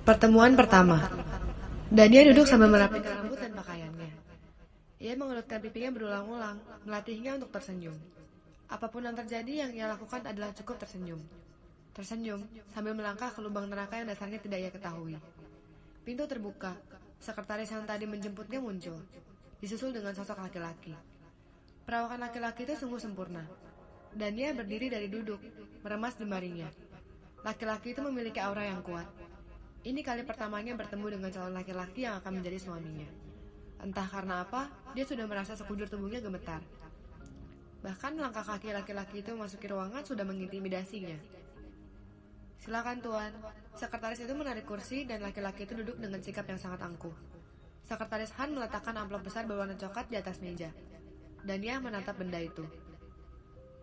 Pertemuan pertama. Dania duduk sambil merapikan rambut dan pakaiannya. Ia mengerutkan pipinya berulang-ulang, melatihnya untuk tersenyum. Apapun yang terjadi, yang ia lakukan adalah cukup tersenyum. Tersenyum sambil melangkah ke lubang neraka yang dasarnya tidak ia ketahui. Pintu terbuka. Sekretaris yang tadi menjemputnya muncul, disusul dengan sosok laki-laki. Perawakan laki-laki itu sungguh sempurna. Dania berdiri dari duduk, meremas jemarinya. Laki-laki itu memiliki aura yang kuat. Ini kali pertamanya bertemu dengan calon laki-laki yang akan menjadi suaminya. Entah karena apa, dia sudah merasa sekujur tubuhnya gemetar. Bahkan langkah kaki laki-laki itu memasuki ruangan sudah mengintimidasinya. Silakan tuan. Sekretaris itu menarik kursi dan laki-laki itu duduk dengan sikap yang sangat angkuh. Sekretaris Han meletakkan amplop besar berwarna coklat di atas meja. Dania menatap benda itu.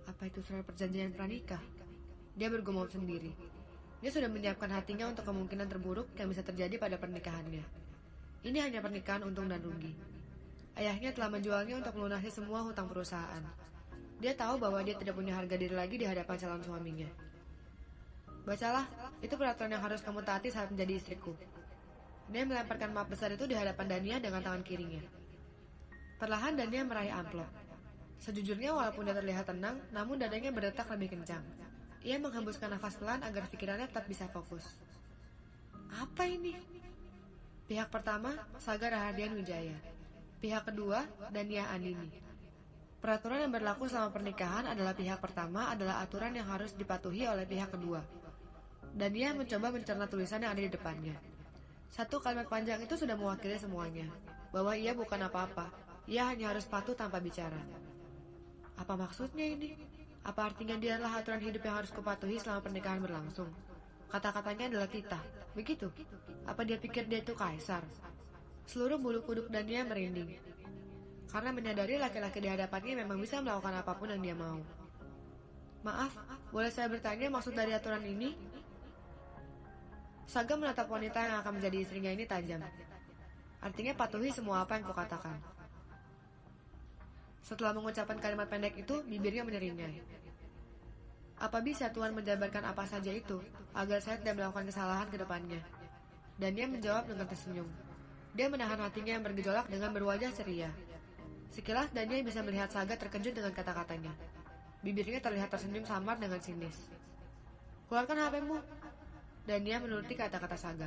Apa itu surat perjanjian pranikah? Dia bergumam sendiri. Dia sudah menyiapkan hatinya untuk kemungkinan terburuk yang bisa terjadi pada pernikahannya. Ini hanya pernikahan untung dan rugi. Ayahnya telah menjualnya untuk melunasi semua hutang perusahaan. Dia tahu bahwa dia tidak punya harga diri lagi di hadapan calon suaminya. Bacalah, itu peraturan yang harus kamu taati saat menjadi istriku. Dia melemparkan map besar itu di hadapan Dania dengan tangan kirinya. Perlahan Dania meraih amplop. Sejujurnya walaupun dia terlihat tenang, namun dadanya berdetak lebih kencang. Ia menghembuskan nafas pelan agar pikirannya tetap bisa fokus. Apa ini? Pihak pertama, Saga Rahadian Wijaya. Pihak kedua, Dania Andini. Peraturan yang berlaku selama pernikahan adalah pihak pertama adalah aturan yang harus dipatuhi oleh pihak kedua. Dania mencoba mencerna tulisan yang ada di depannya. Satu kalimat panjang itu sudah mewakili semuanya. Bahwa ia bukan apa-apa. Ia hanya harus patuh tanpa bicara. Apa maksudnya ini? Apa artinya dia adalah aturan hidup yang harus kupatuhi selama pernikahan berlangsung? Kata-katanya adalah titah. Begitu? Apa dia pikir dia itu kaisar? Seluruh bulu kuduk Dania merinding. Karena menyadari laki-laki di hadapannya memang bisa melakukan apapun yang dia mau. Maaf, boleh saya bertanya maksud dari aturan ini? Saga menatap wanita yang akan menjadi istrinya ini tajam. Artinya patuhi semua apa yang kukatakan. Setelah mengucapkan kalimat pendek itu, bibirnya menyeringai. Apa bisa Tuhan menjabarkan apa saja itu, agar saya tidak melakukan kesalahan ke depannya? Dan dia menjawab dengan tersenyum. Dia menahan hatinya yang bergejolak dengan berwajah ceria. Sekilas Dania bisa melihat Saga terkejut dengan kata-katanya. Bibirnya terlihat tersenyum samar dengan sinis. Keluarkan HP-mu. Dania menuruti kata-kata Saga.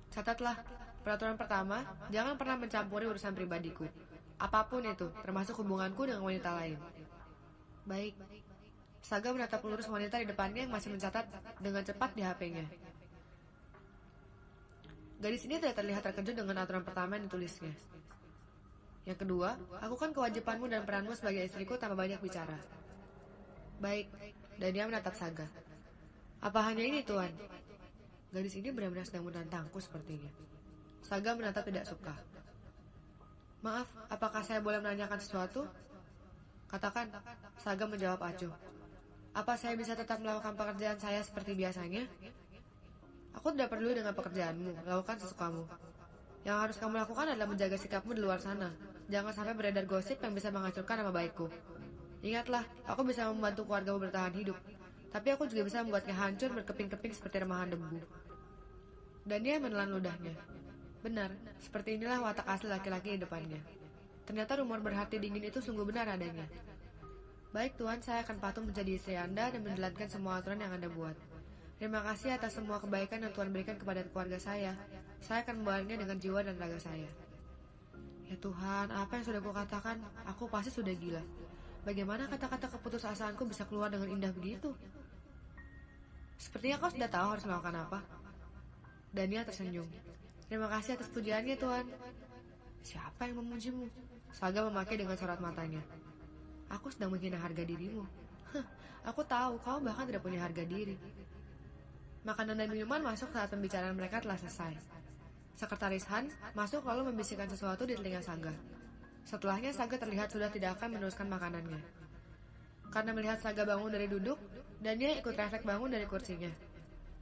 Catatlah, peraturan pertama, jangan pernah mencampuri urusan pribadiku. Apapun itu, termasuk hubunganku dengan wanita lain. Baik. Saga menatap lurus wanita di depannya yang masih mencatat dengan cepat di HP-nya. Gadis ini tidak terlihat terkejut dengan aturan pertama yang ditulisnya. Yang kedua, lakukan kewajibanmu dan peranmu sebagai istriku tanpa banyak bicara. Baik, dan dia menatap Saga. Apa hanya ini, Tuan? Gadis ini benar-benar sedang menantangku sepertinya. Saga menatap tidak suka. Maaf, apakah saya boleh menanyakan sesuatu? Katakan, Saga menjawab acuh. Apa saya bisa tetap melakukan pekerjaan saya seperti biasanya? Aku tidak peduli dengan pekerjaanmu, lakukan sesukamu. Yang harus kamu lakukan adalah menjaga sikapmu di luar sana. Jangan sampai beredar gosip yang bisa menghancurkan nama baikku. Ingatlah, aku bisa membantu keluargamu bertahan hidup. Tapi aku juga bisa membuatnya hancur berkeping-keping seperti remahan debu. Dan dia menelan ludahnya. Benar, seperti inilah watak asli laki-laki di depannya. Ternyata rumor berhati dingin itu sungguh benar adanya. Baik Tuan, saya akan patuh menjadi istri Anda dan menjalankan semua aturan yang Anda buat. Terima kasih atas semua kebaikan yang Tuhan berikan kepada keluarga saya. Saya akan membawakannya dengan jiwa dan raga saya. Ya Tuhan, apa yang sudah kukatakan? Aku pasti sudah gila. Bagaimana kata-kata keputusasaanku bisa keluar dengan indah begitu? Sepertinya kau sudah tahu harus melakukan apa. Dania tersenyum. Terima kasih atas pujiannya, Tuan. Siapa yang memujimu? Saga memakai dengan sorot matanya. Aku sedang menghina harga dirimu. Aku tahu kau bahkan tidak punya harga diri. Makanan dan minuman masuk saat pembicaraan mereka telah selesai. Sekretaris Han masuk lalu membisikkan sesuatu di telinga Saga. Setelahnya Saga terlihat sudah tidak akan meneruskan makanannya. Karena melihat Saga bangun dari duduk, Dania ikut refleks bangun dari kursinya.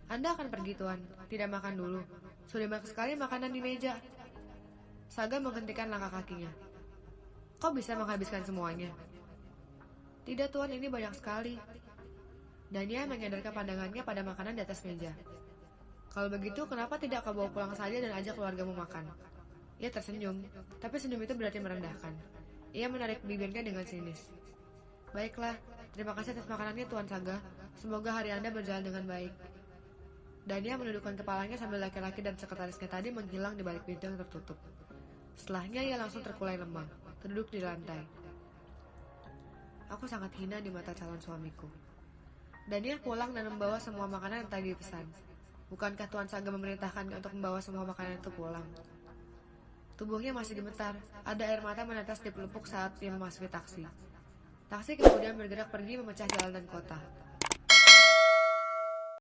Anda akan pergi, Tuan. Tidak makan dulu. Sudah banyak sekali makanan di meja. Saga menghentikan langkah kakinya. Kau bisa menghabiskan semuanya? Tidak, Tuan, ini banyak sekali. Dania menyadarkan pandangannya pada makanan di atas meja. Kalau begitu, kenapa tidak kau bawa pulang saja dan ajak keluargamu makan? Ia tersenyum, tapi senyum itu berarti merendahkan. Ia menarik bibirnya dengan sinis. Baiklah, terima kasih atas makanannya Tuan Saga. Semoga hari Anda berjalan dengan baik. Dania menundukkan kepalanya sambil laki-laki dan sekretarisnya tadi menghilang di balik pintu yang tertutup. Setelahnya ia langsung terkulai lemah, terduduk di lantai. Aku sangat hina di mata calon suamiku. Dania pulang dan membawa semua makanan yang tadi dipesan. Bukankah Tuan Saga memerintahkannya untuk membawa semua makanan itu pulang? Tubuhnya masih gemetar, ada air mata menetes di pelupuk saat ia memasuki taksi. Taksi kemudian bergerak pergi memecah jalanan kota.